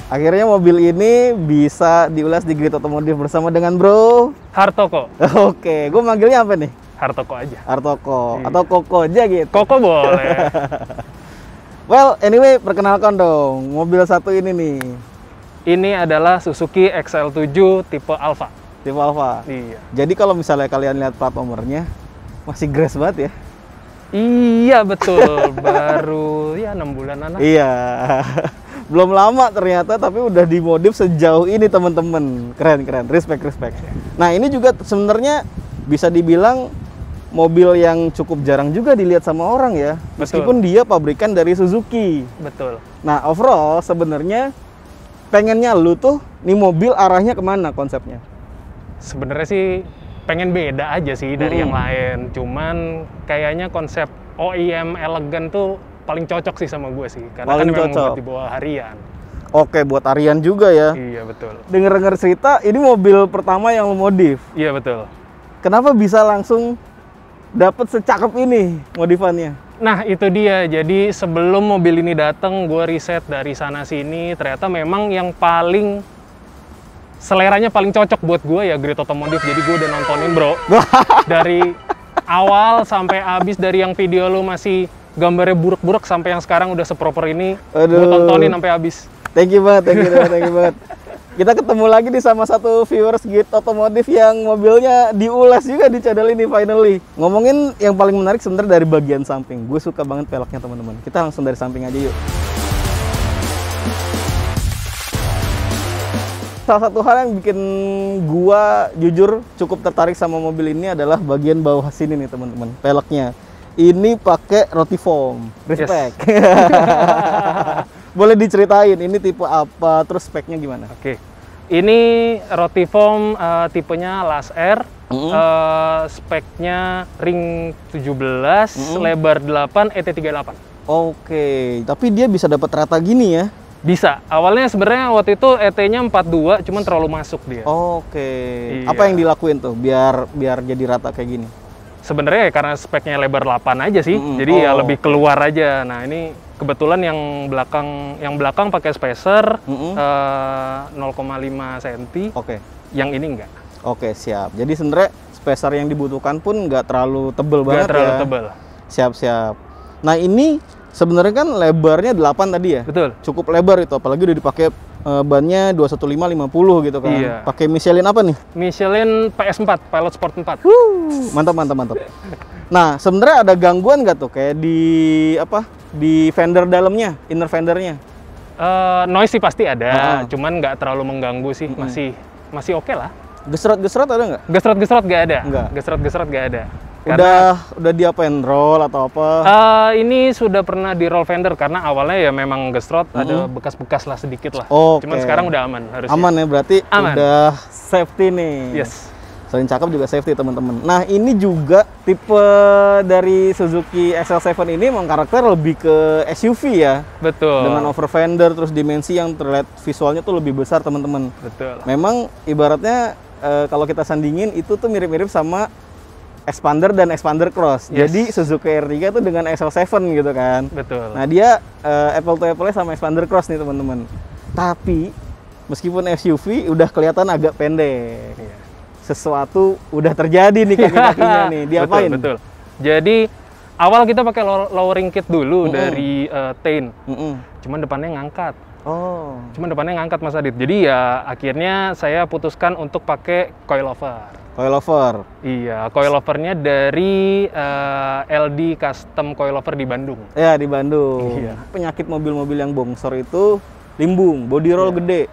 Akhirnya mobil ini bisa diulas di Grid Otomotif bersama dengan Bro Hartoko. Oke, gue manggilnya apa nih? Hartoko aja. Hartoko Iya. atau Koko aja gitu. Koko boleh. Well, anyway, perkenalkan dong mobil satu ini nih. Ini adalah Suzuki XL7 tipe Alfa. Tipe Alfa. Iya. Jadi kalau misalnya kalian lihat plat nomornya masih grass banget ya. Iya betul. Baru ya 6 bulanan lah. Iya. Belum lama ternyata tapi udah dimodif sejauh ini teman-teman. Keren. Respect. Nah, ini juga sebenarnya bisa dibilang mobil yang cukup jarang juga dilihat sama orang ya. Meskipun dia pabrikan dari Suzuki. Betul. Nah, overall sebenarnya pengennya lu tuh nih mobil arahnya kemana konsepnya? Sebenarnya sih pengen beda aja sih dari yang lain. Cuman kayaknya konsep OEM elegan tuh paling cocok sih sama gue sih. Karena Paling kan memang cocok. buat dibawa harian. Oke, buat harian juga ya. Iya betul. Dengar cerita ini mobil pertama yang lu modif. Iya betul. Kenapa bisa langsung dapat secakep ini modifannya? Nah itu dia, jadi sebelum mobil ini datang, gue riset dari sana sini, ternyata memang yang paling seleranya paling cocok buat gue ya Grid Otomotif. Jadi gue udah nontonin bro, dari awal sampai habis, dari yang video lu masih gambarnya buruk-buruk sampai yang sekarang udah seproper ini, gue tontonin sampai habis. Thank you banget. Kita ketemu lagi di sama satu viewers Grid Otomotif yang mobilnya diulas juga di channel ini finally. Ngomongin yang paling menarik sebenarnya dari bagian samping. Gue suka banget peleknya teman-teman. Kita langsung dari samping aja yuk. Salah satu hal yang bikin gua jujur cukup tertarik sama mobil ini adalah bagian bawah sini nih teman-teman. Peleknya. Ini pakai roti foam. Respect. Yes. Boleh diceritain ini tipe apa, terus speknya gimana? Oke. Ini roti foam tipenya Las R. Speknya ring 17, lebar 8, ET38. Oke, tapi dia bisa dapat rata gini ya? Bisa. Awalnya sebenarnya waktu itu ET-nya 42, cuman terlalu masuk dia. Oke. Iya. Apa yang dilakuin tuh biar jadi rata kayak gini? Sebenarnya karena speknya lebar 8 aja sih. Jadi ya lebih keluar aja. Nah, ini kebetulan yang belakang pakai spacer 0,5 cm. Oke. Yang ini enggak. Oke, siap. Jadi sebenarnya spacer yang dibutuhkan pun nggak terlalu tebel banget ya. Nggak terlalu tebel. Siap. Nah, ini sebenarnya kan lebarnya 8 tadi ya? Betul. Cukup lebar itu, apalagi udah dipakai bannya 215/50 gitu kan. Iya. Pakai Michelin apa nih? Michelin PS4, Pilot Sport 4. Mantap. Nah, sebenarnya ada gangguan nggak tuh kayak di fender dalamnya, inner fendernya? Noise sih pasti ada, cuman nggak terlalu mengganggu sih, masih oke lah. Gesrot ada nggak? Gesrot nggak ada. Nggak. Gesrot nggak ada. Udah diapain, roll atau apa? Ini sudah pernah di roll fender karena awalnya ya memang gesrot, ada bekas-bekas lah sedikit lah. Oke. Cuman sekarang udah aman harusnya. Aman ya, berarti aman. Udah safety nih. Yes. Selain cakep juga safety teman-teman. Nah, ini juga tipe dari Suzuki XL7 ini memang karakter lebih ke SUV ya. Betul. Dengan over fender, terus dimensi yang terlihat visualnya tuh lebih besar teman-teman. Betul. Memang ibaratnya kalau kita sandingin itu tuh mirip-mirip sama Expander dan Expander Cross. Yes. Jadi Suzuki R3 tuh dengan XL7 gitu kan. Betul. Nah, dia apple to apple sama Expander Cross nih teman-teman. Tapi meskipun SUV udah kelihatan agak pendek. Iya. Sesuatu udah terjadi nih kaki-kakinya nih. Diapain? Betul. Jadi awal kita pakai lowering kit dulu dari Tain. Cuman depannya ngangkat. Oh. Cuman depannya ngangkat Mas Adit. Jadi ya akhirnya saya putuskan untuk pakai coilover. Coilover. Iya, coilovernya dari LD Custom Coilover di Bandung. Ya, di Bandung. Iya. Penyakit mobil-mobil yang bongsor itu limbung, body roll gede.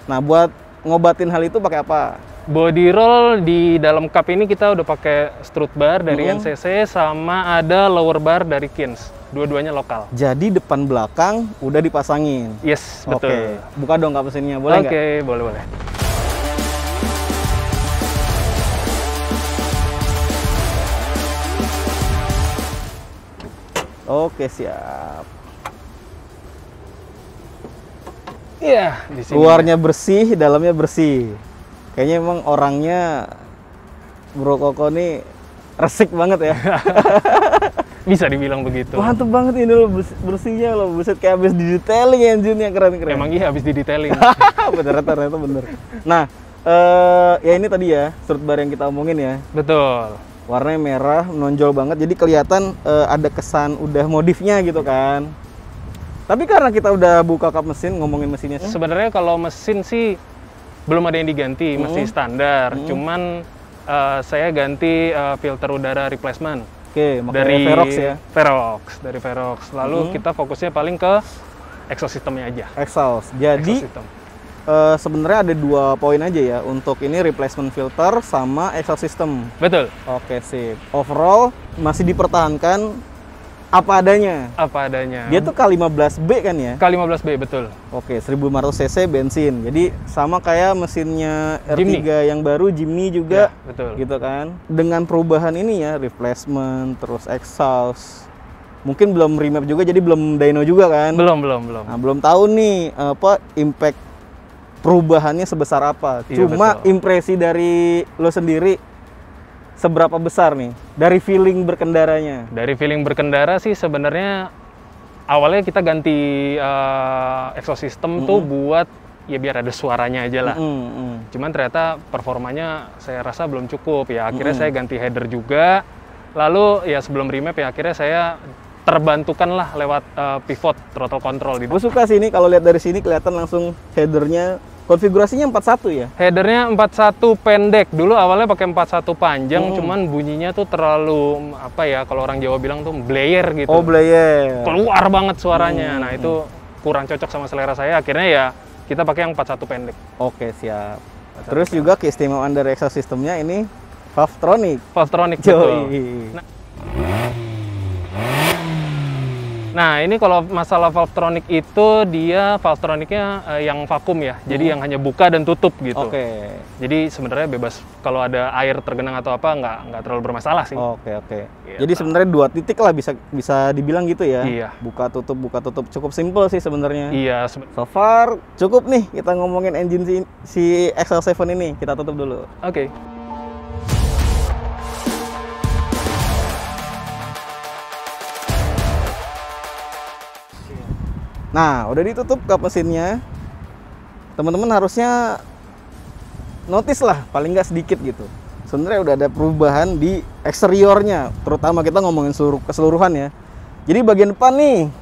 Nah, buat ngobatin hal itu pakai apa? Body roll di dalam cup ini kita udah pakai strut bar dari NCC sama ada lower bar dari Kins. Dua-duanya lokal. Jadi depan belakang udah dipasangin. Yes, betul. Oke. Buka dong kap mesinnya, boleh nggak? Oke, boleh. Oke, siap. Iya, di sini. Luarnya bersih, dalamnya bersih. Kayaknya emang orangnya Bro Koko nih resik banget ya. Bisa dibilang begitu. Mantep banget ini loh, bersihnya loh, buset kayak habis di detailing engine-nya, keren-keren. Emang iya habis di detailing. Bener, ternyata bener. Nah, ya ini tadi ya, strut bar yang kita omongin ya. Betul. Warnanya merah, menonjol banget, jadi kelihatan ada kesan udah modifnya gitu kan. Tapi karena kita udah buka kap mesin, ngomongin mesinnya. Sebenarnya kalau mesin sih belum ada yang diganti, masih standar. Cuman saya ganti filter udara replacement. Oke, Dari Verox ya. Dari Verox. Lalu kita fokusnya paling ke exhaust systemnya aja. Exhaust. Jadi Exhaust system. sebenarnya ada 2 poin aja ya untuk ini, replacement filter sama exhaust system. Betul. Oke, sip. Overall masih dipertahankan apa adanya. Apa adanya. Dia tuh K15B kan ya? K15B, betul. Oke, 1500 cc bensin. Jadi sama kayak mesinnya R3 Jimny. yang baru, Jimny juga. Ya, betul. Gitu kan. Dengan perubahan ini ya, replacement, terus exhaust. Mungkin belum remap juga, jadi belum dyno juga kan? Belum. Nah, belum tahu nih apa impact perubahannya sebesar apa. Iya, Cuma betul. impresi dari lo sendiri seberapa besar nih dari feeling berkendaranya? Dari feeling berkendara sih sebenarnya awalnya kita ganti exhaust system tuh buat ya biar ada suaranya aja lah. Cuman ternyata performanya saya rasa belum cukup ya. Akhirnya saya ganti header juga. Lalu ya sebelum remap ya akhirnya saya terbantukan lah lewat pivot throttle control. Gue suka sih ini kalau lihat dari sini kelihatan langsung headernya. Konfigurasinya 41 ya? Headernya 41 pendek. Dulu awalnya pakai 41 panjang, cuman bunyinya tuh terlalu apa ya, kalau orang Jawa bilang tuh blayer gitu. Oh, blayer. Keluar banget suaranya. Nah, itu kurang cocok sama selera saya. Akhirnya ya kita pakai yang 41 pendek. Oke, siap. Terus juga keistimewaan dari exhaust systemnya ini Valvetronic. Valvetronic, betul. Yoi. Nah, ini kalau masalah Valvetronic itu dia Valvetronicnya yang vakum ya. Jadi yang hanya buka dan tutup gitu. Oke. Jadi sebenarnya bebas kalau ada air tergenang atau apa nggak terlalu bermasalah sih. Oke. Gitu. Jadi sebenarnya 2 titik lah bisa dibilang gitu ya. Iya. Buka tutup cukup simple sih sebenarnya. Iya. So far cukup nih kita ngomongin engine si XL7 ini. Kita tutup dulu. Oke. Nah, udah ditutup kap mesinnya. Teman-teman harusnya notice lah, paling nggak sedikit gitu. Sebenarnya udah ada perubahan di eksteriornya, terutama kita ngomongin keseluruhan ya. Jadi bagian depan nih,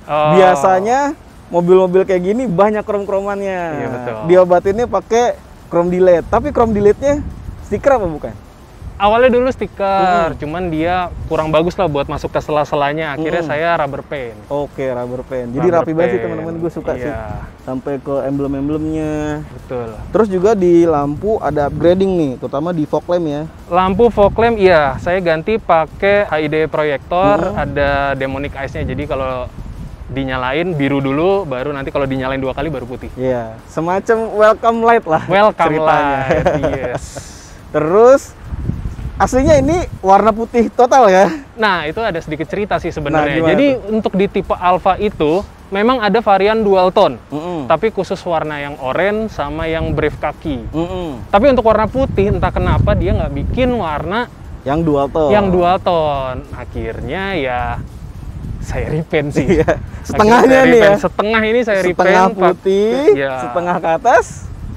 biasanya mobil-mobil kayak gini banyak krom-kromannya. Iya, betul. Diobatinnya pakai chrome delete, tapi chrome delete-nya stiker apa bukan? Awalnya dulu stiker, cuman dia kurang bagus lah buat masuk ke sela-selanya. Akhirnya saya rubber paint. Oke, rubber paint. Jadi Rubber rapi banget sih paint. teman-teman, gue suka sih. Iya. Sampai ke emblem-emblemnya. Betul. Terus juga di lampu ada upgrading nih, terutama di fog lamp ya. Lampu fog lamp, iya. Saya ganti pakai HID proyektor, ada demonic eyes-nya. Jadi kalau dinyalain biru dulu, baru nanti kalau dinyalain 2 kali baru putih. Iya, semacam welcome light lah. Welcome ceritanya. light, yes. Terus aslinya ini warna putih total ya? Nah, itu ada sedikit cerita sih sebenarnya. Nah, jadi untuk di tipe Alfa itu memang ada varian dual tone, Mm-mm. tapi khusus warna yang oranye sama yang brave kaki. Mm-mm. Tapi untuk warna putih entah kenapa dia nggak bikin warna Yang dual tone. yang dual tone. Akhirnya ya saya repaint sih. Iya. Akhirnya Setengahnya saya nih ya. repaint. Setengah ini saya repaint. Setengah putih, Ya. setengah ke atas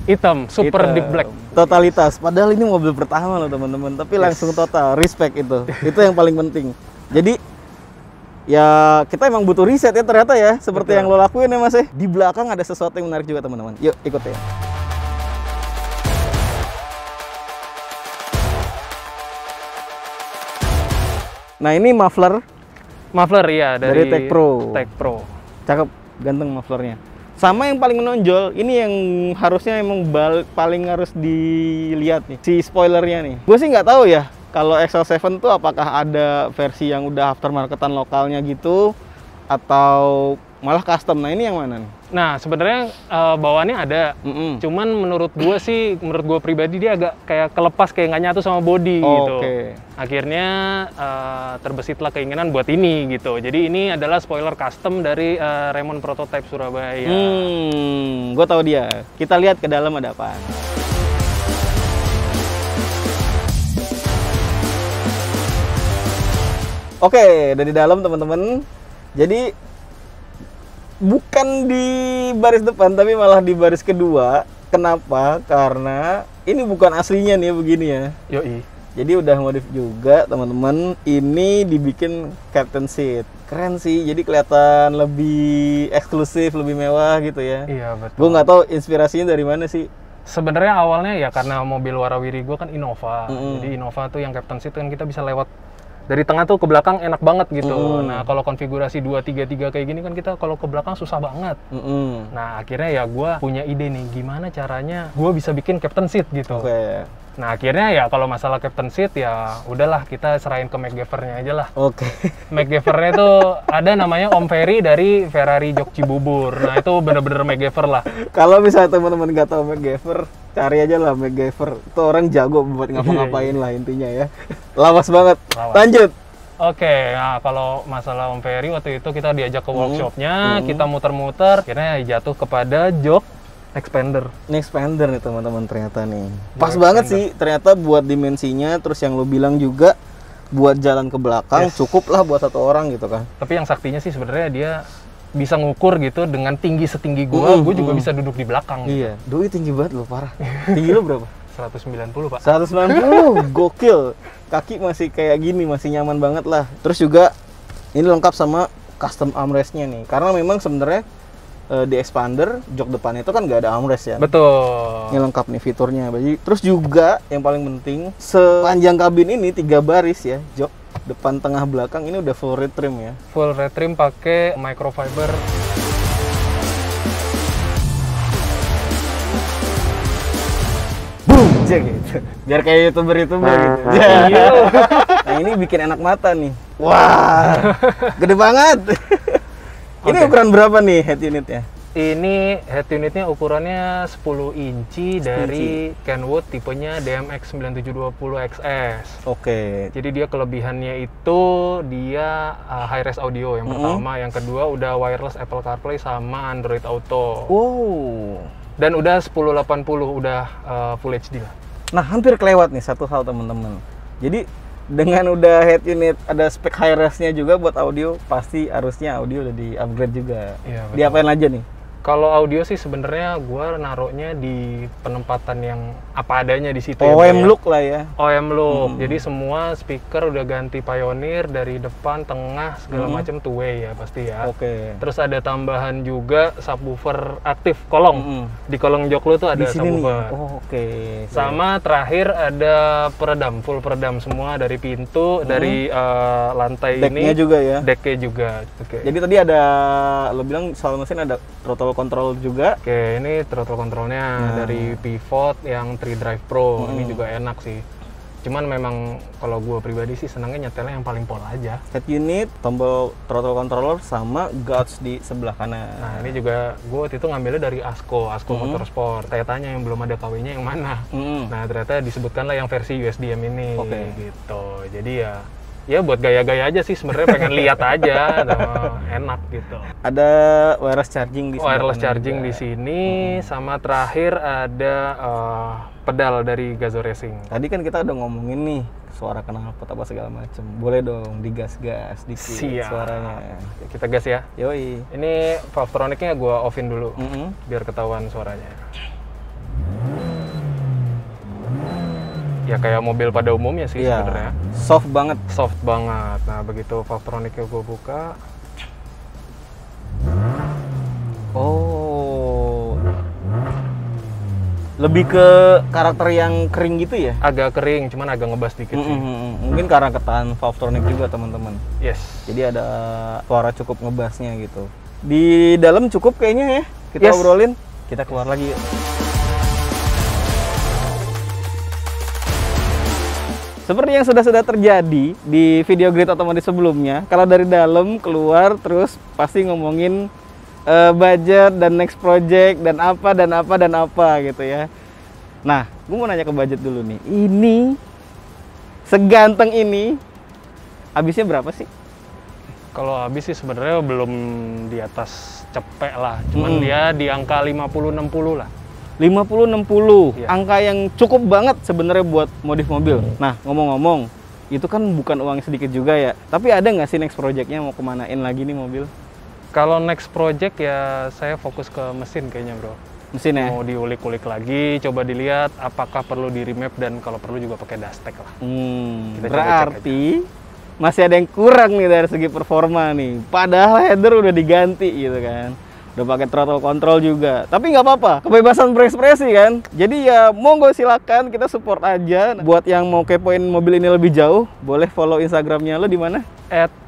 Hitam, super hitam. deep black. Totalitas. Padahal ini mobil pertama loh teman-teman, tapi langsung total. Respect itu. Itu yang paling penting. Jadi ya kita emang butuh riset ya ternyata ya, seperti Betul. yang lo lakuin ya Mas ya. Di belakang ada sesuatu yang menarik juga teman-teman. Yuk ikut ya. Nah ini muffler, Muffler ya Dari Tech Pro. Tech Pro. cakep, ganteng mufflernya. Sama yang paling menonjol, ini yang harusnya emang paling harus dilihat nih, si spoilernya nih. Gue sih nggak tahu ya, kalau XL7 tuh apakah ada versi yang udah aftermarketan lokalnya gitu, atau malah custom. Nah ini yang mana nih? Nah, sebenarnya bawaannya ada. Mm-mm. Cuman menurut gue pribadi dia agak kayak kelepas, kayak nggak nyatu sama body gitu. Oke. Akhirnya terbesitlah keinginan buat ini gitu. Jadi ini adalah spoiler custom dari Raymond Prototype Surabaya. Gue tahu dia. Kita lihat ke dalam ada apa. Oke, dari dalam teman-teman. Jadi bukan di baris depan tapi malah di baris kedua. Kenapa? Karena ini bukan aslinya nih begini ya. Yoi. Jadi udah modif juga teman-teman. Ini dibikin captain seat. Keren sih. Jadi kelihatan lebih eksklusif, lebih mewah gitu ya. Iya betul. Gue nggak tahu inspirasinya dari mana sih. Sebenarnya awalnya ya karena mobil warawiri gue kan Innova. Jadi Innova tuh yang captain seat kan kita bisa lewat dari tengah tuh ke belakang enak banget gitu. Nah kalau konfigurasi 233 kayak gini kan kita kalau ke belakang susah banget. Nah akhirnya ya gue punya ide nih gimana caranya gue bisa bikin captain seat gitu. Oke. Nah akhirnya ya kalau masalah captain seat ya udahlah kita serahin ke McGaffer-nya aja lah. Oke. McGaffer-nya tuh ada namanya Om Ferry dari Ferrari Jok Cibubur. Nah itu bener-bener McGaffer lah. Kalau misalnya teman-teman nggak tahu McGaffer, cari aja lah McGaffer. Itu orang jago buat ngapa-ngapain lah intinya ya. Lawas banget. Lanjut. Oke, nah kalau masalah Om Ferry waktu itu kita diajak ke workshopnya, kita muter-muter, akhirnya jatuh kepada jok expander. Ini expander nih teman-teman ternyata nih. Pas banget sih ternyata buat dimensinya, terus yang lo bilang juga buat jalan ke belakang cukup lah buat satu orang gitu kan. Tapi yang saktinya sih sebenarnya dia bisa ngukur gitu dengan tinggi setinggi gua, gua juga bisa duduk di belakang. Iya, Doi tinggi banget lo, parah. Tinggi lo berapa? 190 Pak. 190, gokil. Kaki masih kayak gini, masih nyaman banget lah. Terus juga ini lengkap sama custom armrestnya nih. Karena memang sebenarnya di expander jok depan itu kan nggak ada armrest ya. Betul. Ini lengkap nih fiturnya. Terus juga yang paling penting sepanjang kabin ini 3 baris ya, jok depan, tengah, belakang ini udah full red trim ya. Full red trim pakai microfiber. Boom, gitu. Biar kayak youtuber gitu. Iya. Nah ini bikin enak mata nih. Wah, gede banget. Ini ukuran berapa nih head unitnya? Ini head unitnya ukurannya 10 inci dari Kenwood tipenya DMX 9720XS. Oke. Jadi dia kelebihannya itu dia high res audio yang pertama, yang kedua udah wireless Apple CarPlay sama Android Auto. Wow. Dan udah 1080 udah Full HD lah. Nah hampir kelewat nih satu hal teman-teman. Jadi dengan udah head unit ada spek high resnya juga buat audio, pasti harusnya audio udah di upgrade juga. Iya, betul. Diapain aja nih? Kalau audio sih sebenarnya gue naruhnya di penempatan yang apa adanya di situ. OM look lah ya. OM look. Jadi semua speaker udah ganti Pioneer dari depan, tengah, segala macam two way ya pasti ya. Oke. Terus ada tambahan juga subwoofer aktif kolong. Di kolong jok lu tuh ada Di sini subwoofer. nih. Oh, oke. Sama terakhir ada peredam, full peredam semua dari pintu, dari lantai Decknya ini. juga ya. Decknya juga. Oke. Jadi tadi ada, lo bilang soal mesin ada throttle control juga. Oke, ini throttle controlnya dari Pivot yang 3 Drive Pro. Ini juga enak sih. Cuman memang kalau gue pribadi sih senangnya nyetelnya yang paling pol aja. Head unit, tombol throttle controller sama gauge di sebelah kanan. Nah ini juga gue waktu itu ngambilnya dari Asko Motorsport. Saya tanya yang belum ada KW-nya yang mana. Nah ternyata disebutkan lah yang versi USDM ini. Gitu. Jadi ya buat gaya-gaya aja sih sebenarnya, pengen lihat aja, enak gitu. Ada wireless charging di sini. Wireless charging di sini, sama terakhir ada pedal dari Gazoo Racing. Tadi kan kita udah ngomongin nih suara knalpot apa segala macem. Boleh dong digas-gas dikit suaranya. Kita gas ya. Yoi. Ini Valvetronic-nya gue offin dulu, biar ketahuan suaranya. Ya kayak mobil pada umumnya sih sebenarnya. Soft banget. Soft banget. Nah begitu Valvetronic-nya gue buka. Oh. Lebih ke karakter yang kering gitu ya? Agak kering, cuman agak ngebas dikit sih. Mungkin karena ketahan Valvetronic juga teman-teman. Yes. Jadi ada suara cukup ngebasnya gitu. Di dalam cukup kayaknya ya. Kita obrolin. Kita keluar lagi yuk. Seperti yang sudah terjadi di video Grid Otomotif sebelumnya, kalau dari dalam keluar terus pasti ngomongin budget dan next project dan apa gitu ya. Nah, gue mau nanya ke budget dulu nih. Ini seganteng ini habisnya berapa sih? Kalau habis sih sebenarnya belum di atas cepek lah, cuman dia di angka 50-60 lah. 50-60, angka yang cukup banget sebenarnya buat modif mobil. Nah, ngomong-ngomong, Itu kan bukan uang sedikit juga ya. Tapi ada nggak sih next project-nya mau kemanain lagi nih mobil? Kalau next project ya saya fokus ke mesin kayaknya bro. Mesin ya? Mau diulik-ulik lagi, coba dilihat apakah perlu di remap dan kalau perlu juga pakai dustek lah. Kita coba cek Berarti masih ada yang kurang nih dari segi performa nih. Padahal header udah diganti gitu kan. Udah pakai throttle control juga. Tapi nggak apa-apa, kebebasan berekspresi kan. Jadi ya monggo silakan, kita support aja. Buat yang mau kepoin mobil ini lebih jauh, boleh follow Instagramnya lo di mana?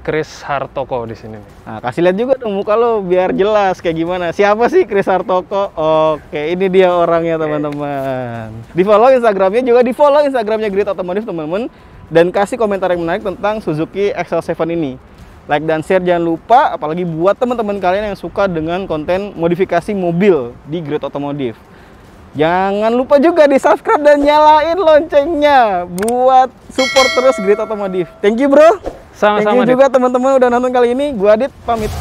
@Chris_Hartoko di sini nih. Nah, kasih lihat juga dong muka lo biar jelas kayak gimana. Siapa sih Chris Hartoko? Oke, ini dia orangnya teman-teman. Di follow Instagramnya juga, di follow Instagramnya Grid Automotive teman-teman. Dan kasih komentar yang menarik tentang Suzuki XL7 ini. Like dan share jangan lupa, apalagi buat teman-teman kalian yang suka dengan konten modifikasi mobil di Grid Automotive. Jangan lupa juga di subscribe dan nyalain loncengnya buat support terus Grid Automotive. Thank you bro. Sama-sama. Thank you juga teman-teman udah nonton kali ini. Gua Adit pamit.